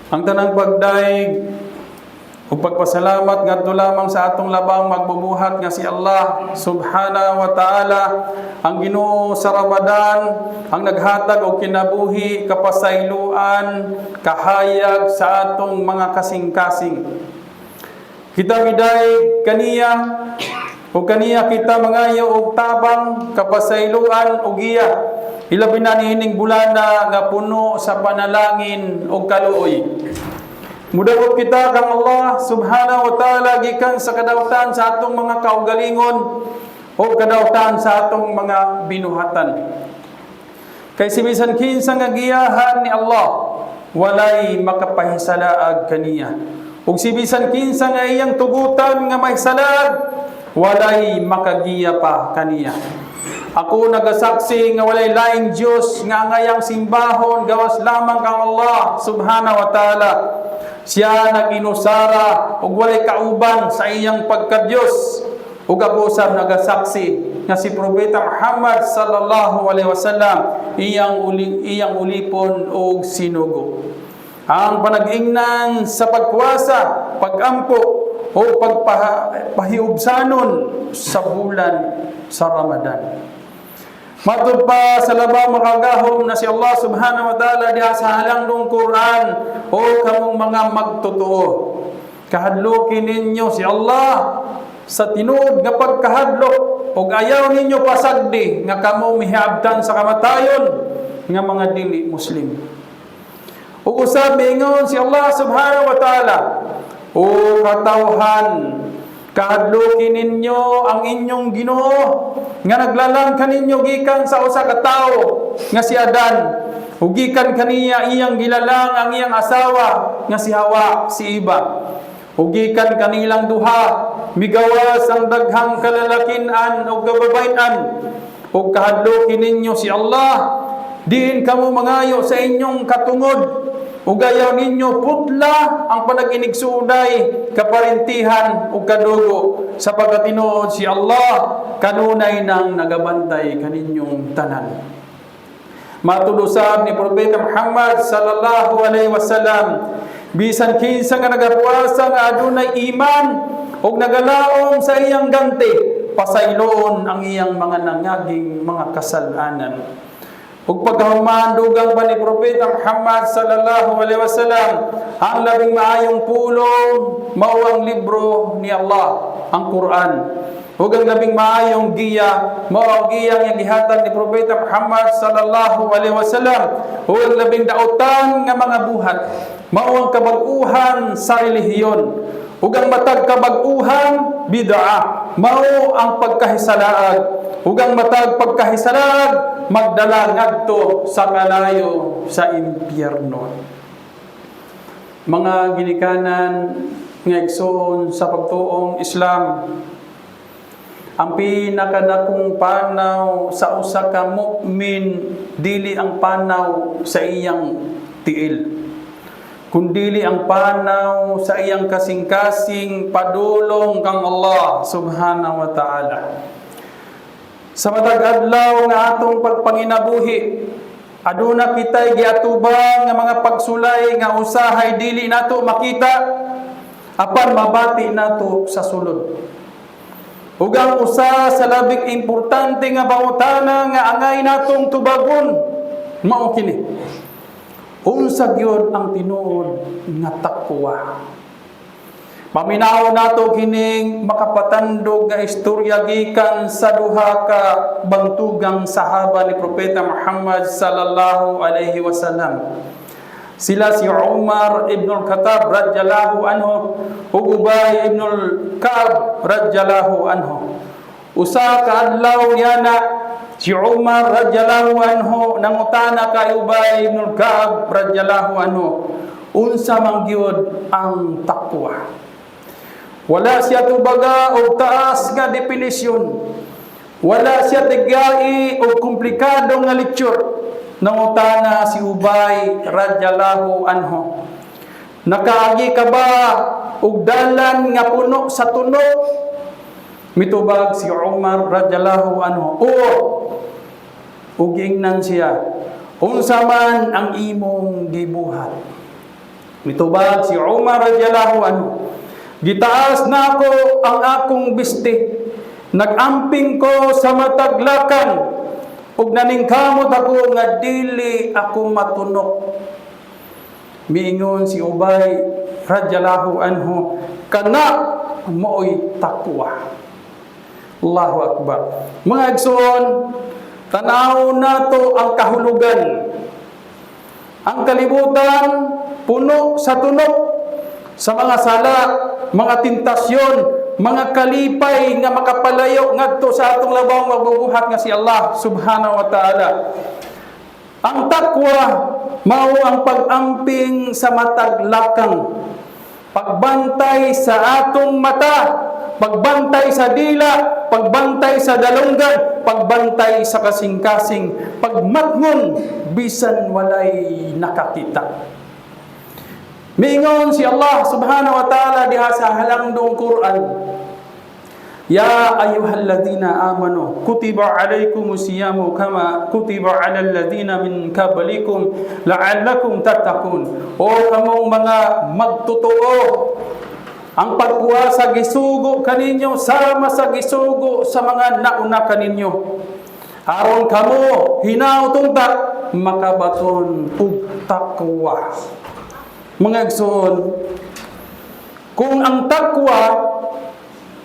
Ang tanang pagdaig o pagpasalamat ngadto lamang sa atong labang magbubuhat nga si Allah subhanahu wa ta'ala, ang Ginoo sa Ramadan, ang naghatag og kinabuhi, kapasayloan, kahayag sa atong mga kasing-kasing. Kita miday kaniya o kaniya kita mangayo og tabang, kapasayloan ug giya. Ilabi na niining bulana nga puno sa panalangin o kaluoy. Mudawat kita kang Allah subhanahu wa ta'ala gikan sa kadawtan sa atong mga kaugalingon o kadawtan sa atong mga binuhatan. Kay si bisan kinsa nga giyahan ni Allah, walay makapahisalaag kaniya. Ug si bisan kinsa nga iyang tugutan nga mahisalaag, walay makagiya pa kaniya. Ako nagasaksi nga walay laing Diyos nga ngayang simbahon gawas lamang kang Allah subhanahu wa ta'ala. Siya naginusara ug walay kauban sa iyang pagka-Diyos. Ug ako sab nagasaksi nga si Propeta Muhammad sallallahu alaihi wasallam iyang ulipon ug sinugo. Ang panag-ingnan sa pagpuasa, pagampo o pagpahiubsanon sa bulan sa Ramadan. Matud pa sa labang makagahom na si Allah subhanahu wa ta'ala diha sa halangdong Quran o kamong mga magtotoo. Kahadlokin ninyo si Allah sa tinuod nga pagkahadlok ug ayaw ninyo pasagdi nga kamo mihiabtan sa kamatayon nga mga dili Muslim. Ug usab miingon si Allah subhanahu wa ta'ala, o katawhan, kahadlokin ninyo ang inyong Ginoo nga naglalang kaninyo gikan sa usa ka tawo nga si Adan, ug gikan kaniya iyang gilalang ang iyang asawa nga si Hawa, si Iba. Ug gikan kanilang duha migawas ang daghang kalalakin-an ug kababayen-an. Ug kahadlokin ninyo si Allah, diin kamo mangayo sa inyong katungod, ug ayaw ninyo putla ang panag-inigsuday, kaparintihan ug kadugo, sapagkat tinuod si Allah kanunay nang nagabantay kaninyong tanan. Matulosab ni Propeta Muhammad sallallahu alaihi wasallam, bisan kinsa nga nagapuasa nga adunay iman ug nagalaom sa iyang ganti, pasayloon ang iyang mga nangaging mga kasalanan. Ug pagkahuman dugang pa ni Propeta Muhammad sallallahu alaihi wasallam, ang labing maayong pulong mao ang libro ni Allah, ang Quran. Ug ang labing maayong giya mao ang giya nga gihatag ni Propeta Muhammad sallallahu alaihi wasallam. Ug ang labing dautan nga mga buhat mao ang kabag-uhan sa relihiyon. Ug ang matag kabag-uhan bid'ah mao ang pagkahisalaag. Ug ang matag pagkahisalaag magdala ngadto sa kalayo sa impyerno. Mga ginikanan nga igsoon sa pagtuong Islam, ang pinakadakong panaw sa usa ka mu'min dili ang panaw sa iyang tiil, kundili ang panaw sa iyang kasing-kasing padulong kang Allah subhanahu wa ta'ala. Sa matag adlaw nga atong pagpanginabuhi, aduna kitay giatubang nga mga pagsulay nga usahay dili nato makita, apan mabati nato sa sulod. Ug ang usa sa labing importante nga pangutana nga angay natong tubagon mao kini: unsa gyud ang tinuod nga takwa? Paminaw nato kining makapatandog nga istorya gikan sa duha ka bangtugang sahaba ni Propeta Muhammad sallallahu alaihi wasallam. Sila si Umar ibn al-Khattab radhiyallahu anhu ug Ubay ibn al-Ka'ab radhiyallahu anhu. Usa ka adlaw yana si Umar radhiyallahu anhu nangutana kay Ubay ibn al-Ka'ab radhiyallahu anhu, unsa man gyud ang takwa? Wala siya tubaga og taas nga definisyon. Wala siya tigai og komplikado nga lecture. Nangutana si Ubay radhiyallahu anhu, nakaagi ka ba og dalan nga puno sa tuno? Mitubag si Umar radhiyallahu anhu, oo. Ug ingnan siya, unsa man ang imong gibuhat? Mitubag si Umar radhiyallahu anhu, gitaas na ako ang akong biste, nagamping ko sa mataglakan, ug naningkamot ako nga dili ako matunok. Miingon si Ubay radhiyallahu anhu, kana mo'y takwa. Allahu Akbar. Mga igsoon, tanaw nato ang kahulugan. Ang kalibutan puno sa tunok, sa mga sala, mga tentasyon, mga kalipay nga makapalayo ngadto sa atong labawang magbubuhat nga si Allah subhanahu wa ta'ala. Ang takwa mao ang pag-amping sa mataglakang, pagbantay sa atong mata, pagbantay sa dila, pagbantay sa dalunggan, pagbantay sa kasing-kasing, pagmatngon bisan walay nakakita. Miingon si Allah subhanahu wa ta'ala diha sa halangdong Quran, Ya ayyuhalladhina amanu kutiba alaykumus siyamu kama kutiba alal ladhina min qablikum la'allakum tattaqun. O kamong mga magtotoo, ang pagpuasa gisugo kaninyo sama sa gisugo sa mga nauna kaninyo, aron kamo hinautungta makabaton ug takwa. Mga igsoon, kung ang takwa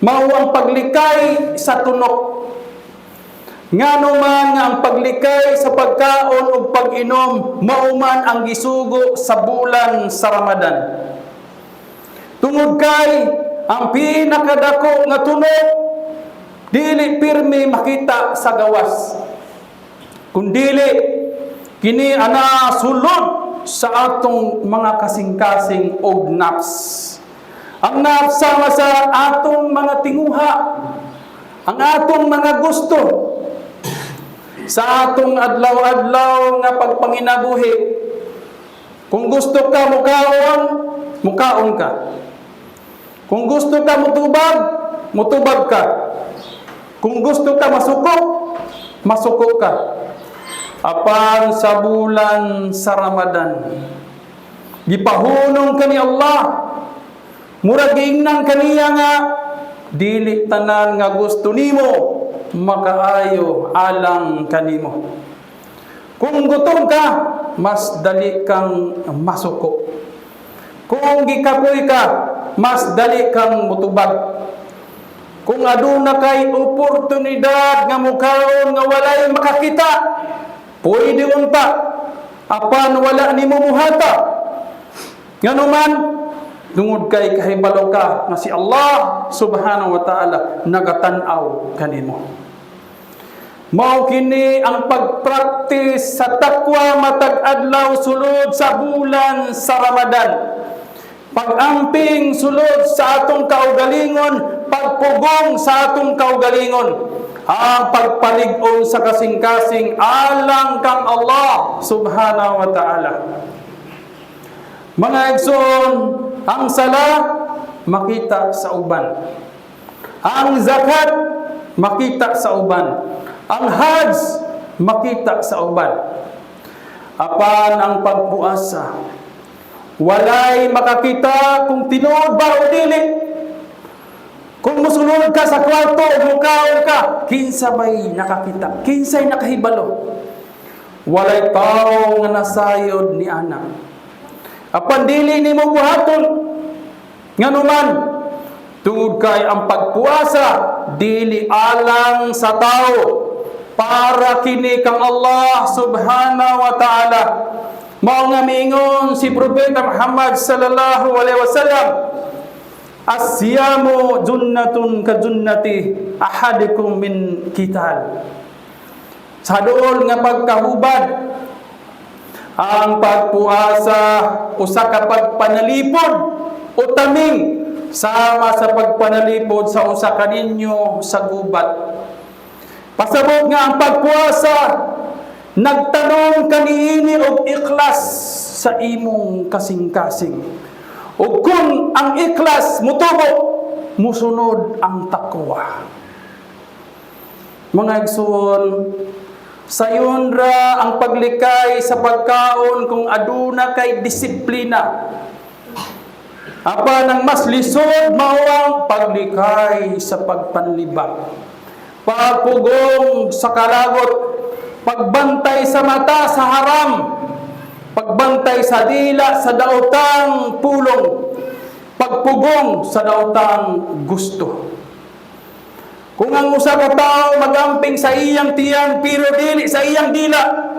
mao ang paglikay sa tunok, ngano man nga ang paglikay sa pagkaon ug pag-inom mao man ang gisugo sa bulan sa Ramadan. Tungod kay ang pinakadako nga tunok dili pirmi makita sa gawas, kundili kini ana sulod sa atong mga kasing-kasing og nafs. Ang nafs sama sa atong mga tinguha, ang atong mga gusto, sa atong adlaw-adlaw nga pagpanginabuhi. Kung gusto ka mukaon, mukaon ka. Kung gusto ka mutubag, mutubag ka. Kung gusto ka masuko, masuko ka. Apan sa bulan sa Ramadan, gipahunong ka ni Allah, murag giingnan kaniya nga dili tanan nga gusto nimo makaayo alang kanimo. Kung gutom ka, mas dali kang masuko. Kung gikapoy ka, mas dali kang mutubag. Kung aduna kay oportunidad nga mukaon nga walay makakita, pwede unta, apan wala nimo muhata. Nganuman, tungod kay kahibalo ka nga si Allah subhanahu wa ta'ala nagatanaw kanimo. Mao kini ang pagpraktis sa takwa matag adlaw sulod sa bulan sa Ramadan. Pag-amping sulod sa atong kaugalingon, pagpugong sa atong kaugalingon, ang pagpalig-on sa kasing-kasing alang kang Allah subhanahu wa ta'ala. Mga igsoon, ang sala makita sa uban, ang zakat makita sa uban, ang hajj makita sa uban. Apan ang pagpuasa walay makakita kung tinuod ba o dili. Kung musulod ka sa kwarto o mukaon ka, kinsa may nakakita, kinsay nakahibalo. Walay tao nga nasayod ni ana. Apan dili nimo buhaton. Nganuman, tungod kay ang pagpuasa dili alang sa tao, para kini kang Allah subhanahu wa ta'ala. Mao nga miingon si Propeta Muhammad sallallahu alaihi wasallam, As-siyamu junnatun ka junnati ahadikum min qital. Sa dool nga pagkahubad, ang pagpuasa usa ka pagpanalipod o taming sama sa pagpanalipod sa usa kaninyo sa gubat. Pasabot nga ang pagpuasa nagtanong kaniini og ikhlas sa imong kasing-kasing. O kung ang ikhlas mutubo, musunod ang takwa. Mga igsoon, sayon ra ang paglikay sa pagkaon kung aduna kay disiplina. Apan ang mas lisod mao ang paglikay sa pagpanlibak, pagpugong sa kalagot, pagbantay sa mata sa haram, pagbantay sa dila sa daotang pulong, pagpugong sa daotang gusto. Kung ang usa ka tawo magamping sa iyang tiyan pero dili sa iyang dila,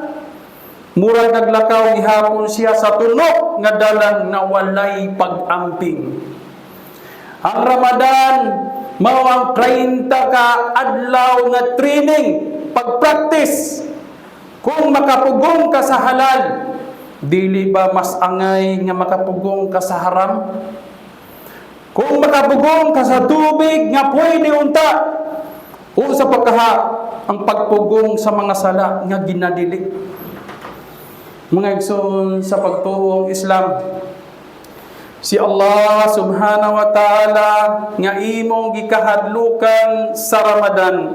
murag naglakaw gihapon siya sa tunok nga dalan na walay pag-amping. Ang Ramadan mao ang 30 ka adlaw nga training, pag-practice. Kung makapugong ka sa halal, dili ba mas angay nga makapugong ka sa haram? Kung makapugong ka sa tubig nga pwede unta, o sa pagkaha ang pagpugong sa mga sala nga ginadili. Mga igsoon sa pagtuong Islam, si Allah subhanahu wa ta'ala nga imong gikahadlukan sa Ramadan,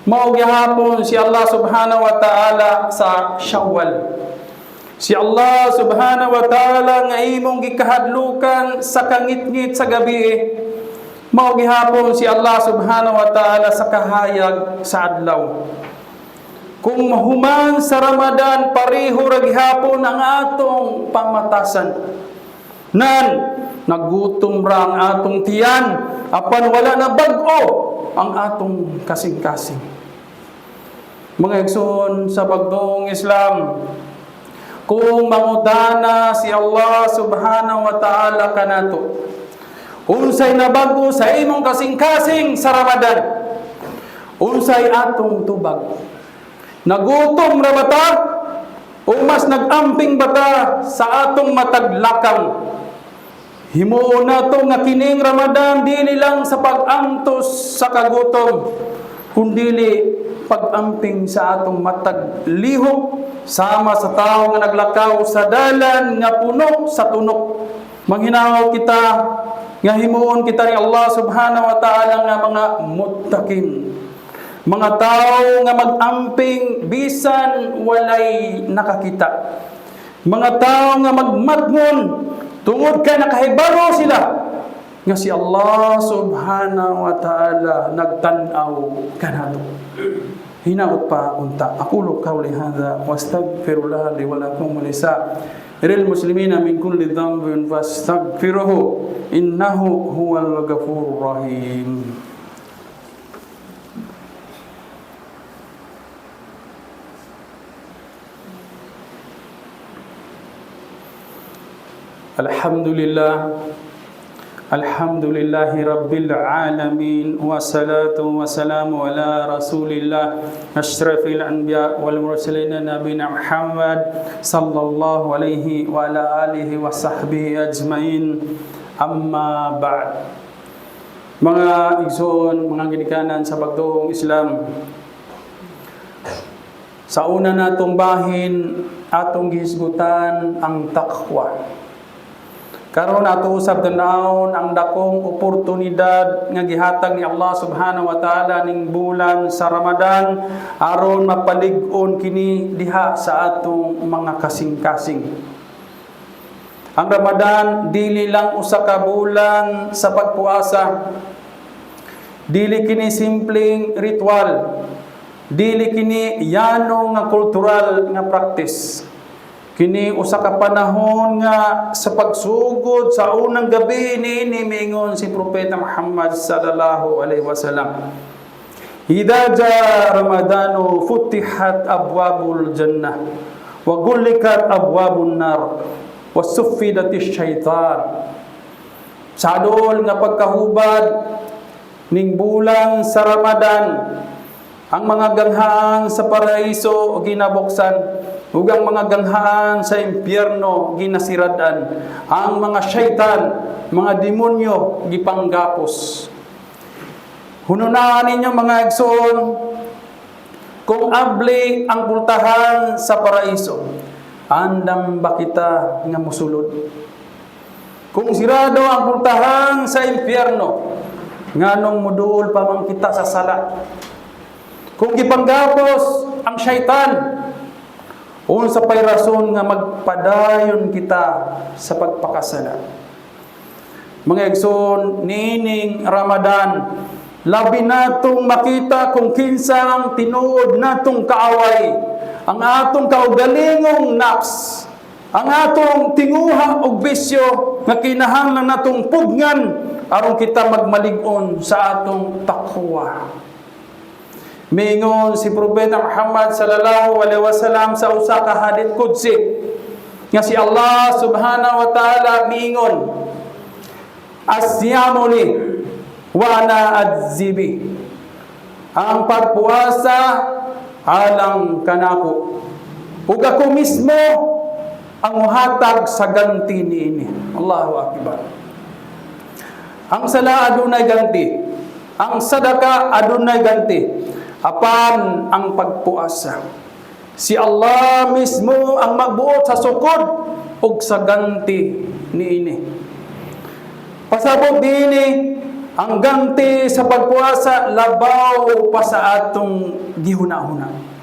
mao gihapon si Allah subhanahu wa ta'ala sa Shawwal. Si Allah subhanahu wa ta'ala nga imong gikahadlukan sa kangit-ngit sa gabi, mao gihapon si Allah subhanahu wa ta'ala sa kahayag sa adlaw. Kung mahuman sa Ramadan, pareho ra gihapon ang atong pamatasan. Nagutom ra ang atong tiyan, apan wala na bag-o ang atong kasing-kasing. Mga igsoon sa pagtuong Islam, kung mangutana si Allah subhanahu wa ta'ala kanato, unsay nabago sa imong kasing-kasing sa Ramadan, unsay atong tubag? Nagutom ra bata o mas nagamping bata sa atong mataglakang? Himuon nato nga kining Ramadan dili lang sa pag-antos sa kagutom, kundi pag-amping sa atong mataglihok sama sa tawo nga naglakaw sa dalan nga puno sa tunok. Manghinaw kita nga himuon kita ni Allah subhanahu wa ta'ala nga mga muttaqin, mga tao nga mag-amping bisan walay nakakita, mga tao nga magmatngon tungod kay nakahibalo sila nga si Allah subhanahu wa ta'ala nagtanaw kanato. Hinaot pa unta. Aqulu qawli hadha wastaghfirullah li wa lakum wa lisa'iril muslimina min kulli dhanbin fastaghfiruhu innahu huwal ghafurur rahim. Alhamdulillahi Rabbil Alamin, wassalatu wassalamu ala Rasulillah asyrafil anbiya wal mursalin nabiyina Muhammad sallallahu alaihi wa ala alihi wa sahbihi ajmain. Amma ba'd. Mga igsoon, mga ginikanan sa pagtuong Islam, sa una natong bahin atong gihisgutan ang taqwa. Karon ato usab tanawon ang dakong oportunidad nga gihatag ni Allah subhanahu wa ta'ala ning bulan sa Ramadan aron mapalig-on kini diha sa atong mga kasing-kasing. Ang Ramadan dili lang usa ka bulan sa pagpuasa. Dili kini simpleng ritual. Dili kini yano nga kultural nga practice. Kini usa ka panahon nga sa pagsugod sa unang gabi ni mingon si Propeta Muhammad sallallahu alaihi wasallam. Idza jaa Ramadanu futihat abwabul jannah wa ghullikat abwabun nar wa suffidatish syaitan. Sa adol nga pagkahubad ning bulan sa Ramadan, ang mga ganghaan sa paraiso ginabuksan, ug ang mga ganghaan sa impyerno ginasiradan. Ang mga syaitan, mga demonyo gipanggapos. Hununaan ninyo mga igsoon, kung abli ang pultahan sa paraiso, andam ba kita nga mosulod? Kung sirado ang pultahan sa impyerno, nganong moduol pa man kita sa sala? Kung gipanggapos ang syaitan, unsa pay rason nga magpadayon kita sa pagpakasala? Mga igsoon, nining Ramadan, labi natong makita kung kinsa ang tinuod natong kaaway, ang atong kaugalingong nafs, ang atong tinguha og bisyo nga kinahanglan natong pudngan aron kita magmalig-on sa atong takwa. Mingon si Propeta Muhammad sallallahu alaihi wasallam sa usa ka hadith qudsi nga si Allah subhanahu wa ta'ala miingon, "Asyamu li wa ana adzibi." Ang pagpuasa alang kanako, ug ako mismo ang muhatag sa ganti niini. Allahu akbar. Ang sala adunay ganti, ang sadaka adunay ganti, apan ang pagpuasa, si Allah mismo ang magbuot sa sukod ug sa ganti niini. Pasabot niini ang ganti sa pagpuasa labaw pa sa atong gihuna-huna.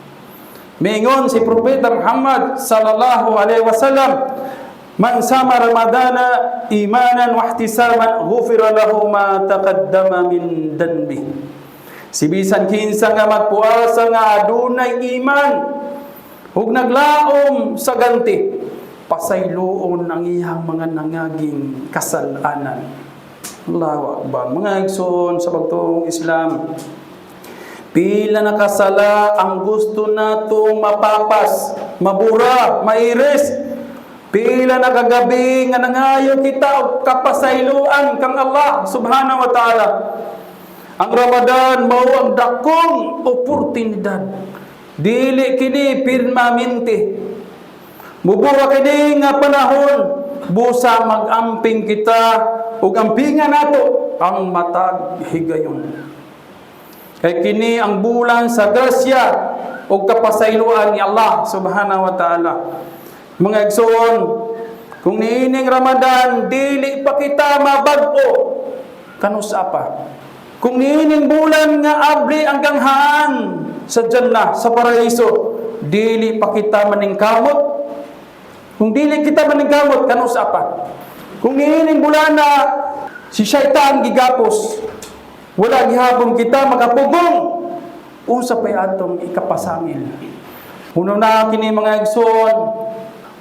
Mingon si Propeta Muhammad sallallahu alaihi wasallam, "Man sama Ramadana imanan wa ihtisaban ghufira lahu ma taqaddama min dhanbi." Si bisan kinsa nga magpuasa nga adunay iman ug naglaom sa ganti, pasayloon ang iyang mga nangaging kasalanan. Allahu akbar. Mga igsoon sa pagtuong Islam, pila na kasala ang gusto natong mapapas, mabura, mairis. Pila na kagabi nga nangayo kita og kapasayloan kang Allah subhanahu wa ta'ala. Ang Ramadan mao ang dakong oportunidad. Dili kini permanente. Mubura kini nga panahon, busa mag-amping kita ug ampingan nato ang matag higayon. Kay kini ang bulan sa grasya ug kapasayloan ni Allah subhanahu wa ta'ala. Mga igsoon, kung niining Ramadan dili pa kita mabag-o kanusa pa. Kung niining bulan nga abli ang ganghaan sa Jannah, sa paraiso, dili pa kita maningkamot. Kung dili kita maningkamot kanusa pa. Kung niining bulan na si syaitan gigapos, wala gihapon kita makapugong, unsa pay atong ikapasangil. Uno na kini mga igsoon,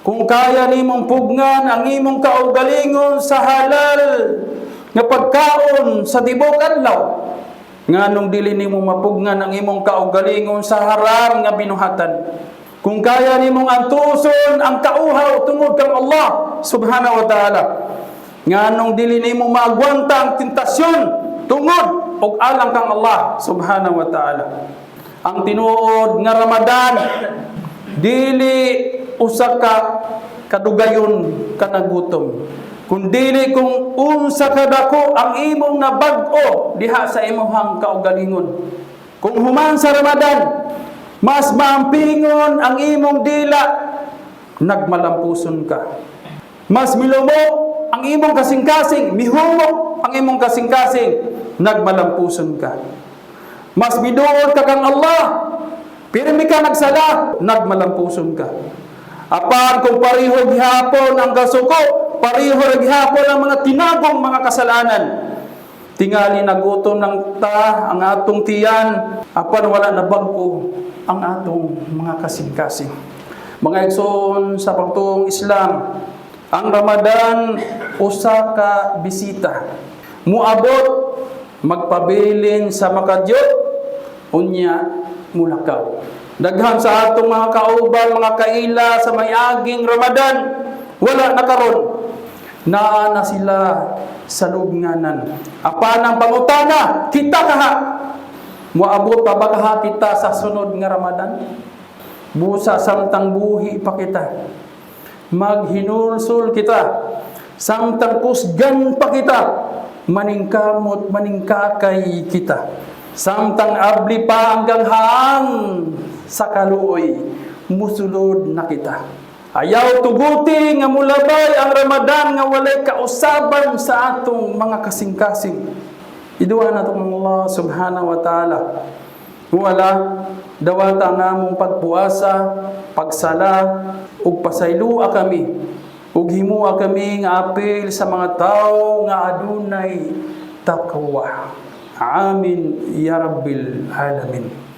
kung kaya nimong pugnan ang imong kaugalingon sa halal nga pagkaon sa tibok adlaw, nganong dili nimo mapugnan ang imong kaugalingon sa haram nga binuhatan. Kung kaya nimong antuson ang kauhaw tungod kang Allah subhanahu wa ta'ala, nganong dili nimo maagwanta ang tentasyon tungod og alang kang Allah subhanahu wa ta'ala. Ang tinuod nga Ramadan dili usa ka kadugayon kanagutom, kundili kung unsa kadako ang imong nabag-o diha sa imong kaugalingon. Kung human sa Ramadan mas maampingon ang imong dila, nagmalampuson ka. Mas milumo ang imong kasing-kasing, mihumok ang imong kasing-kasing, nagmalampuson ka. Mas miduol ka kang Allah, pirmi ka nagsala, nagmalampuson ka. Apan kung pariho gihapon ang kasuko, pariho gihapon ang mga tinagong mga kasalanan, tingali nagutom ng ang atong tiyan, apan wala na bag-o ang atong mga kasing-kasing. Mga igsoon sa pagtuong Islam, ang Ramadan usa ka bisita. Muabot magpabilin sa makadyot, unya mulakaw. Daghan sa atong mga kauban, mga kaila sa mayaging Ramadan, wala na karon. Naa na sila sa lubnganan. Apan ang pangutana, kita kaha. Muabot pa ba kaha kita sa sunod nga Ramadan? Busa samtang buhi pa kita. Maghinulsul kita. Samtang kusgan pa kita. Maningkamot, maningkakay kita. Samtang abli pa hanggang haang sa kaluoy, musulod na kita. Ayaw tuguti nga mulabay ang Ramadan nga walay kausaban sa atong mga kasing-kasing. Iduwa na itong Allah subhanahu wa ta'ala. Wala dawata nga mong pagpuasa, pagsala, ug pasaylua kami ug himua kami nga apil sa mga tawo nga adunay takwa. Amin ya rabbil alamin.